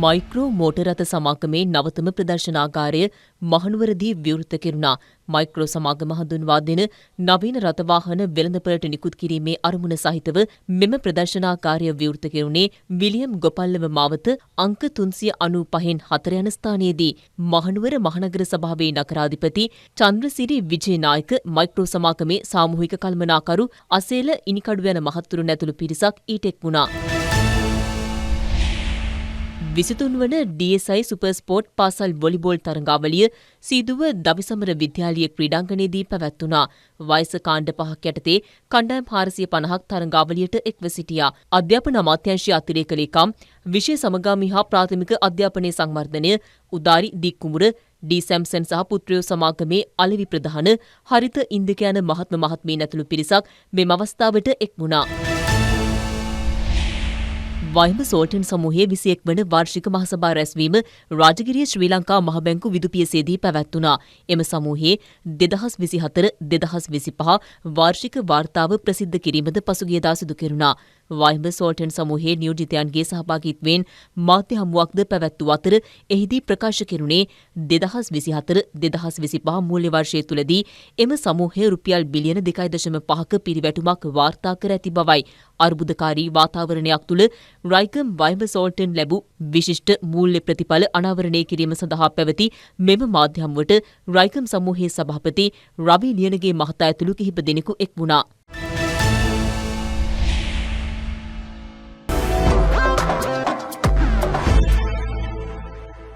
Micro motor රථ සමාගමේ නවතම ප්‍රදර්ශනාගාරය මහනුවරදී විවෘත කෙරුණා. මයික්‍රෝ සමාගම හඳුන්වා දෙන නවීන රථ වාහන වෙළඳපළට නිකුත් කිරීමේ අරමුණ සහිතව මෙම ප්‍රදර්ශනාගාරය විවෘත කෙරුණේ විලියම් ගොපල්ලව මාවත අංක 395න් 4 යන ස්ථානයේදී. මහනුවර මහනගර සභාවේ නගරාධිපති චන්ද්‍රසිරි විජේනායක මයික්‍රෝ සමාගමේ සාමූහික කළමනාකරු අසේල ඉනිකඩු යන මහත්තුරුන් ඇතුළු පිරිසක් ඊට එක් වුණා. 23 වන DSI සුපර් ස්පෝර්ට් පාසල් වොලිබෝල් තරඟාවලිය සීදුව දවිසමර විද්‍යාලීය ක්‍රීඩාංගණයේදී පැවැත්වුණා. වයස කාණ්ඩ 5ක් යටතේ කණ්ඩායම් 450ක් තරඟාවලියට එක්ව සිටියා. අධ්‍යාපන අමාත්‍යාංශයේ අතිරේක ලේකම් විෂය සමගාමී හා ප්‍රාථමික අධ්‍යාපනයේ සංවර්ධනය උදාරි දික්කුමුර ඩී සැම්සන් සහ පුත්‍රයෝ සමාගමේ අලෙවි ප්‍රධාන හරිත ඉන්දික යන මහත්ම මහත්මීන් ඇතුළු පිරිසක් මෙම අවස්ථාවට එක් වුණා. වයිඹ සෝල්ටන් සමූහයේ 21 වන වාර්ෂික මහසභා රැස්වීම රාජගිරිය ශ්‍රී ලංකා මහ බැංකු විදුපියසේදී පැවැත්වුණා. එම සමූහයේ 2024-2025 වාර්ෂික වාර්තාව ප්‍රසිද්ධ කිරීමද පසුගියදා සිදු කෙරුණා. වයිඹ සෝල්ටන් සමූහයේ නියෝජිතයන්ගේ සහභාගීත්වයෙන් මාධ්‍ය හමුවක්ද පැවැත්වූ අතර එහිදී ප්‍රකාශ කෙරුණේ 2024-2025 මූල්‍ය වර්ෂය තුළදී එම සමූහය රුපියල් බිලියන 2.5ක පිරිවැටුමක් වාර්තා කර ඇති බවයි. අර්බුදකාරී වාතාවරණයක් තුළ රයිකම් වයිඹ සෝල්ටන් ලැබූ විශිෂ්ට මූල්‍ය ප්‍රතිඵල අනාවරණය කිරීම සඳහා පැවති මෙම මාධ්‍ය හමුවට රයිකම් සමූහයේ සභාපති රවි ලියනගේ මහතා ඇතුළු කිහිප දෙනෙකු එක් වුණා.